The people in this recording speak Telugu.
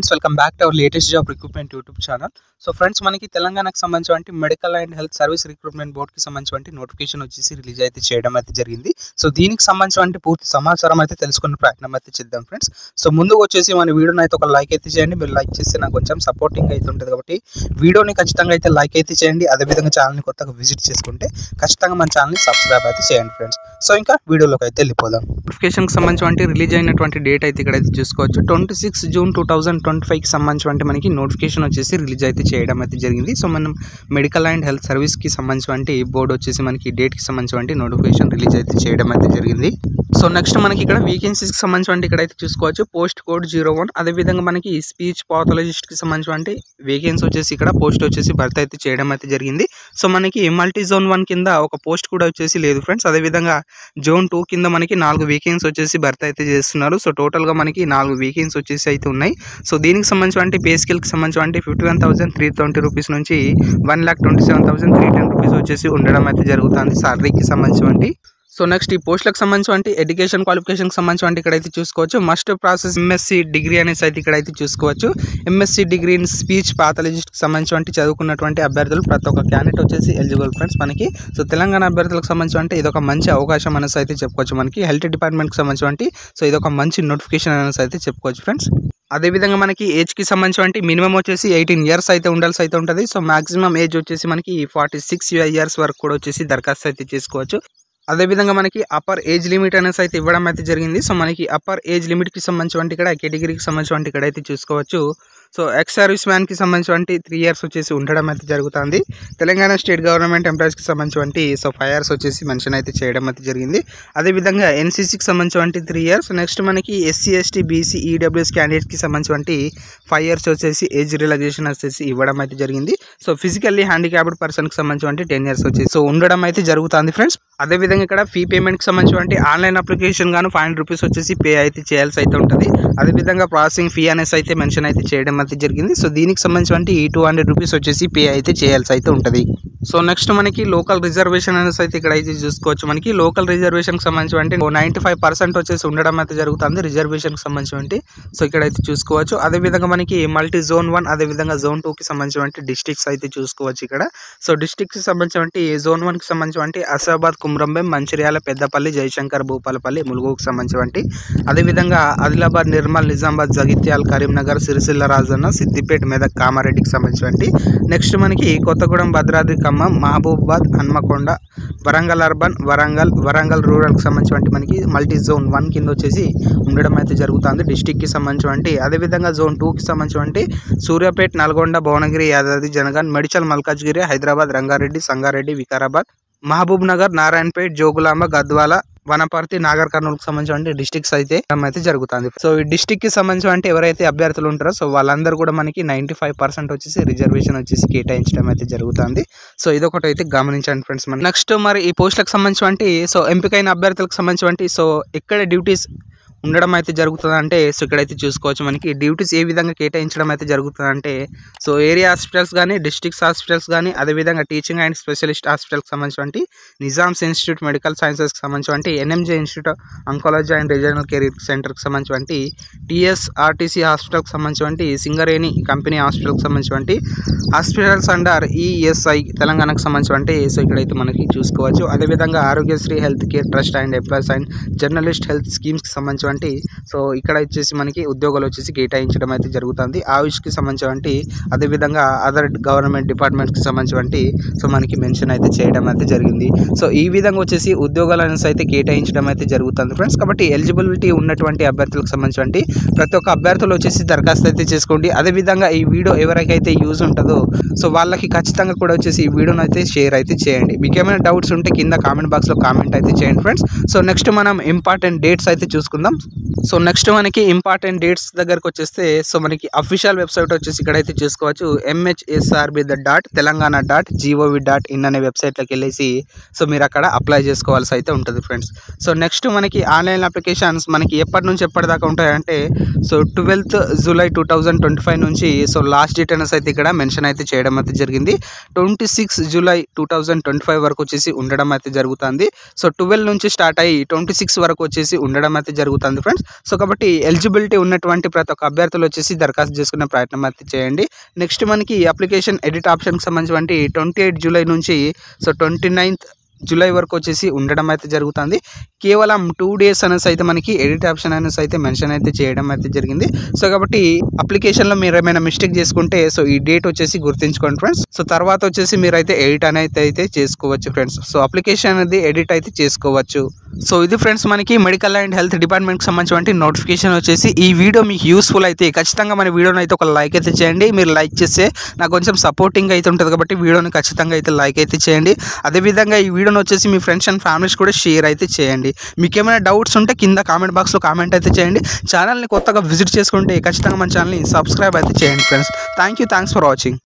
Friends welcome back to our latest job recruitment YouTube channel. So friends మనకి తెలంగాణకు సంబంధించి medical and health service recruitment బోర్డ్కి సంబంధించి నోటిఫికేషన్ వచ్చేసి రిలీజ్ అయితే చేయడం అయితే జరిగింది. సో దీనికి సంబంధించి పూర్తి సమాచారం అయితే తెలుసుకునే ప్రయత్నం అయితే చేద్దాం ఫ్రెండ్స్. సో ముందుకు వచ్చేసి మన వీడియోని అయితే ఒక లైక్ అయితే చేయండి. మీరు లైక్ చేస్తే నాకు కొంచెం సపోర్టింగ్ అయితే ఉంటుంది కాబట్టి వీడియోని ఖచ్చితంగా అయితే లైక్ అయితే చేయండి. అదేవిధంగా ఛానల్ని కొత్తగా విజిట్ చేసుకుంటే ఖచ్చితంగా మన ఛానల్ని సబ్స్క్రైబ్ అయితే చేయండి ఫ్రెండ్స్. సో ఇంకా వీడియోలోకి అయితే వెళ్ళిపోదాం. నోటిఫికేషన్కి సంబంధించి రిలీజ్ అయినటువంటి డేట్ అయితే ఇక్కడైతే చూసుకోవచ్చు. 26 జూన్ 2025కి సంబంధించి మనకి నోటిఫికేషన్ వచ్చేసి రిలీజ్ అయితే చేయడం అయితే జరిగింది. సో మనం మెడికల్ అండ్ హెల్త్ సర్వీస్కి సంబంధించి బోర్డు వచ్చేసి మనకి డేట్కి సంబంధించి నోటిఫికేషన్ రిలీజ్ అయితే చేయడం అయితే జరిగింది. సో నెక్స్ట్ మనకి ఇక్కడ వేకెన్సీస్కి సంబంధించి ఇక్కడైతే చూసుకోవచ్చు. Post code 01. అదేవిధంగా మనకి స్పీచ్ పాథాలజిస్ట్కి సంబంధించి వేకెన్సీ వచ్చేసి ఇక్కడ పోస్ట్ వచ్చేసి భర్తీ అయితే చేయడం అయితే జరిగింది. సో మనకి మల్టీ జోన్ 1 కింద ఒక పోస్ట్ కూడా వచ్చేసి లేదు ఫ్రెండ్స్. అదేవిధంగా జోన్ 2 కింద మనకి 4 వేకెన్సీ వచ్చేసి భర్తీ అయితే చేస్తున్నారు. సో టోటల్గా మనకి 4 వేకెన్సీ వచ్చేసి అయితే ఉన్నాయి. సో దీనికి సంబంధించి పే స్కేల్కి సంబంధించి 51,320 రూపీస్ నుంచి 1,27,310 రూపీస్ వచ్చేసి ఉండడం అయితే జరుగుతుంది సాలరీకి సంబంధించి. సో నెక్స్ట్ ఈ పోస్టులకు సంబంధించి ఎడ్యుకేషన్ క్వాలిఫికేషన్కి సంబంధించి ఇక్కడైతే చూసుకోవచ్చు. మస్ట్ ప్రాసెస్ ఎంఎస్సి డిగ్రీ అనేసి అయితే ఇక్కడైతే చూసుకోవచ్చు. ఎంఎస్సి డిగ్రీ ఇన్ స్పీచ్ పాథాలజిస్ట్కి సంబంధించి చదువుకున్నటువంటి అభ్యర్థులు ప్రతి ఒక్క క్యాండిడేట్ వచ్చేసి ఎలిజిబుల్ ఫ్రెండ్స్ మనకి. సో తెలంగాణ అభ్యర్థులకు సంబంధించి ఇది ఒక మంచి అవకాశం అనేసి అయితే చెప్పుకోవచ్చు మనకి. హెల్త్ డిపార్ట్మెంట్కి సంబంధించి సో ఇది ఒక మంచి నోటిఫికేషన్ అనేసి అయితే చెప్పుకోవచ్చు ఫ్రెండ్స్. అదేవిధంగా మనకి ఏజ్కి సంబంధించి మినిమం వచ్చేసి 18 ఇయర్స్ అయితే ఉండాల్సి అయితే ఉంటుంది. సో మాక్సిమం ఏజ్ వచ్చేసి మనకి 46 ఇయర్స్ వరకు కూడా వచ్చేసి దరఖాస్తు అయితే చేసుకోవచ్చు. అదేవిధంగా మనకి అప్పర్ ఏజ్ లిమిట్ అనేసి అయితే ఇవ్వడం అయితే జరిగింది. సో మనకి అప్పర్ ఏజ్ లిమిట్కి సంబంధించి ఇక్కడ కేటగిరీకి సంబంధించి ఇక్కడైతే చూసుకోవచ్చు. సో ఎక్స్ సర్వీస్ మ్యాన్కి సంబంధించి 3 ఇయర్స్ వచ్చేసి ఉండడం అయితే జరుగుతుంది. తెలంగాణ స్టేట్ గవర్నమెంట్ ఎంప్లాయీస్కి సంబంధించి సో 5 ఇయర్స్ వచ్చేసి మెన్షన్ అయితే చేయడం అయితే జరిగింది. అదేవిధంగా ఎన్సీసీకి సంబంధించి 3 ఇయర్స్. నెక్స్ట్ మనకి ఎస్సీ ఎస్టీ బీసీ ఈడబ్ల్యూఎస్ క్యాండిడేట్స్కి సంబంధించి 5 ఇయర్స్ వచ్చేసి ఏజ్ రిలాక్సేషన్ వచ్చేసి ఇవ్వడం అయితే జరిగింది. సో ఫిజికల్లీ హ్యాండిక్యాప్డ్ పర్సన్కి సంబంధించి 10 ఇయర్స్ వచ్చేసి సో ఉండడం అయితే జరుగుతుంది ఫ్రెండ్స్. అదేవిధంగా ఇక్కడ ఫీ పేమెంట్కి సంబంధించి ఆన్లైన్ అప్లికేషన్ గాను 500 రూపీస్ వచ్చేసి పే అయితే చేయాల్సి అయితే ఉంటుంది. అదేవిధంగా ప్రాసెసింగ్ ఫీ అనేసి అయితే మెన్షన్ అయితే చేయడం అయితే జరిగింది. సో దీనికి సంబంధించి 200 రూపీస్ వచ్చేసి పే అయితే చేయాల్సి అయితే ఉంటుంది. సో నెక్స్ట్ మనకి లోకల్ రిజర్వేషన్ అనేసి అయితే ఇక్కడ అయితే చూసుకోవచ్చు. మనకి లోకల్ రిజర్వేషన్కి సంబంధించి 95% వచ్చేసి ఉండడం అయితే జరుగుతుంది రిజర్వేషన్కి సంబంధించి. సో ఇక్కడైతే చూసుకోవచ్చు. అదేవిధంగా మనకి మల్టీ జోన్ 1 అదేవిధంగా జోన్ 2కి సంబంధించి డిస్ట్రిక్ట్స్ అయితే చూసుకోవచ్చు ఇక్కడ. సో డిస్ట్రిక్ట్కి సంబంధించి జోన్ 1కి సంబంధించి ఆసిఫాబాద్, కుమ్రంభీం, మంచిర్యాల, పెద్దపల్లి, జయశంకర్, భూపాలపల్లి, ములుగుకు సంబంధించి. అదేవిధంగా ఆదిలాబాద్, నిర్మల్, నిజామాబాద్, జగిత్యాల, కరీంనగర్, సిరిసిల్ల, రాజన్న, సిద్దిపేట, మెదక్, కామారెడ్డికి సంబంధించి. నెక్స్ట్ మనకి కొత్తగూడెం, భద్రాద్రి, ఖమ్మం, మహబూబాబాద్, హన్మకొండ, వరంగల్ అర్బన్, వరంగల్ రూరల్కి సంబంధించి మనకి మల్టీ జోన్ 1 కింద వచ్చేసి ఉండడం అయితే జరుగుతుంది డిస్టిక్కి సంబంధించి. అదేవిధంగా జోన్ 2కి సంబంధించి సూర్యాపేట, నల్గొండ, భువనగిరి, యాదాద్రి, జనగాన్, మెడిచల్, మల్కాజ్గిరి, హైదరాబాద్, రంగారెడ్డి, సంగారెడ్డి, వికారాబాద్, మహబూబ్ నగర్, నారాయణపేట్, జోగులాంబ, గద్వాల, వనపర్తి, నాగర్ కర్నూలుకి సంబంధించి డిస్ట్రిక్ట్స్ అయితే జరుగుతుంది. సో ఈ డిస్ట్రిక్ట్ కి సంబంధించి ఎవరైతే అభ్యర్థులు ఉంటారో సో వాళ్ళందరూ కూడా మనకి 95% వచ్చేసి రిజర్వేషన్ వచ్చేసి కేటాయించడం అయితే జరుగుతుంది. సో ఇదొకటి అయితే గమనించండి ఫ్రెండ్స్. నెక్స్ట్ మరి ఈ పోస్టులకు సంబంధించి సో ఎంపికైన అభ్యర్థులకు సంబంధించి సో ఎక్కడ డ్యూటీస్ ఉండడం అయితే జరుగుతుంది అంటే సో ఇక్కడైతే చూసుకోవచ్చు. మనకి డ్యూటీస్ ఏ విధంగా కేటాయించడం అయితే జరుగుతుంది అంటే సో ఏరియా హాస్పిటల్స్ కానీ, డిస్ట్రిక్ట్స్ హాస్పిటల్స్ కానీ, అదేవిధంగా టీచింగ్ అండ్ స్పెషలిస్ట్ హాస్పిటల్కి సంబంధించి నిజామ్స్ ఇన్స్టిట్యూట్ మెడికల్ సైన్సెస్కి సంబంధించి NMJ institute oncology and regional care సెంటర్కి సంబంధించి టీఎస్ఆర్టీసీ హాస్పిటల్కి సంబంధించి సింగరేణి కంపెనీ హాస్పిటల్కి సంబంధించి హాస్పిటల్స్ అండర్ ఈఎస్ఐ తెలంగాణకు సంబంధించి సో ఇక్కడైతే మనకి చూసుకోవచ్చు. అదేవిధంగా Aarogyasri health care trust and employees and journalist health స్కీమ్స్కి సంబంధించి సో ఇక్కడ వచ్చేసి మనకి ఉద్యోగాలు వచ్చేసి కేటాయించడం అయితే జరుగుతుంది. ఆయుష్కి సంబంధించి అదేవిధంగా అదర్ గవర్నమెంట్ డిపార్ట్మెంట్స్కి సంబంధించి సో మనకి మెన్షన్ అయితే చేయడం అయితే జరిగింది. సో ఈ విధంగా వచ్చేసి ఉద్యోగాలు అనేసి అయితే కేటాయించడం అయితే జరుగుతుంది ఫ్రెండ్స్. కాబట్టి ఎలిజిబిలిటీ ఉన్నటువంటి అభ్యర్థులకు సంబంధించి ప్రతి ఒక్క అభ్యర్థులు వచ్చేసి దరఖాస్తు అయితే చేసుకోండి. అదేవిధంగా ఈ వీడియో ఎవరికైతే యూజ్ ఉంటుందో సో వాళ్ళకి ఖచ్చితంగా కూడా వచ్చేసి ఈ వీడియోని అయితే షేర్ అయితే చేయండి. మీకు ఏమైనా డౌట్స్ ఉంటే కింద కామెంట్ బాక్స్లో కామెంట్ అయితే చేయండి ఫ్రెండ్స్. సో నెక్స్ట్ మనం ఇంపార్టెంట్ డేట్స్ అయితే చూసుకుందాం. సో నెక్స్ట్ మనకి ఇంపార్టెంట్ డేట్స్ దగ్గరకు వచ్చేస్తే సో మనకి అఫీషియల్ వెబ్సైట్ వచ్చేసి ఇక్కడైతే చూసుకోవచ్చు. mhsrb.telangaana.gov.in అనే వెబ్సైట్లోకి వెళ్ళేసి సో మీరు అక్కడ అప్లై చేసుకోవాల్సి అయితే ఉంటుంది ఫ్రెండ్స్. సో నెక్స్ట్ మనకి ఆన్లైన్ అప్లికేషన్స్ మనకి ఎప్పటి నుంచి ఎప్పటిదాకా ఉంటాయంటే సో 12th జూలై 2025 నుంచి సో లాస్ట్ డేట్ అనేసి అయితే ఇక్కడ మెన్షన్ అయితే చేయడం అయితే జరిగింది. 26 జూలై 2025 వరకు వచ్చేసి ఉండడం అయితే జరుగుతుంది. సో 12 నుంచి స్టార్ట్ అయ్యి 26 వరకు వచ్చేసి ఉండడం అయితే జరుగుతుంది జరుగుతుంది ఫ్రెండ్స్. సో కాబట్టి ఎలిజిబిలిటీ ఉన్నటువంటి ప్రతి ఒక్క అభ్యర్థులు వచ్చేసి దరఖాస్తు చేసుకునే ప్రయత్నం అయితే చేయండి. నెక్స్ట్ మనకి అప్లికేషన్ ఎడిట్ ఆప్షన్కి సంబంధించి 28 జూలై నుంచి 29 జూలై వరకు వచ్చేసి ఉండడం అయితే జరుగుతుంది. కేవలం 2 డేస్ అనేసి అయితే మనకి ఎడిట్ ఆప్షన్ అనేసి అయితే మెన్షన్ అయితే చేయడం అయితే జరిగింది. సో కాబట్టి అప్లికేషన్లో మీరు ఏమైనా మిస్టేక్ చేసుకుంటే సో ఈ డేట్ వచ్చేసి గుర్తుంచుకోండి ఫ్రెండ్స్. సో తర్వాత వచ్చేసి మీరైతే ఎడిట్ అనేది అయితే చేసుకోవచ్చు ఫ్రెండ్స్. సో అప్లికేషన్ అనేది ఎడిట్ అయితే చేసుకోవచ్చు. సో ఇది ఫ్రెండ్స్ మనకి మెడికల్ అండ్ హెల్త్ డిపార్ట్మెంట్కి సంబంధించిన నోటిఫికేషన్ వచ్చేసి. ఈ వీడియో మీకు యూస్ఫుల్ అయితే ఖచ్చితంగా మన వీడియోని అయితే ఒక లైక్ అయితే చేయండి. మీరు లైక్ చేస్తే నాకు కొంచెం సపోర్టింగ్ అయితే ఉంటుంది కాబట్టి వీడియోని ఖచ్చితంగా అయితే లైక్ అయితే చేయండి. అదేవిధంగా ఈ వీడియోని వచ్చేసి మీ ఫ్రెండ్స్ అండ్ ఫ్యామిలీస్ కూడా షేర్ అయితే చేయండి. మీకు ఏమైనా డౌట్స్ ఉంటే కింద కామెంట్ బాక్స్లో కామెంట్ అయితే చేయండి. ఛానల్ని కొత్తగా విజిట్ చేసుకుంటే ఖచ్చితంగా మన ఛానల్ని సబ్స్క్రైబ్ అయితే చేయండి ఫ్రెండ్స్. Thanks for watching.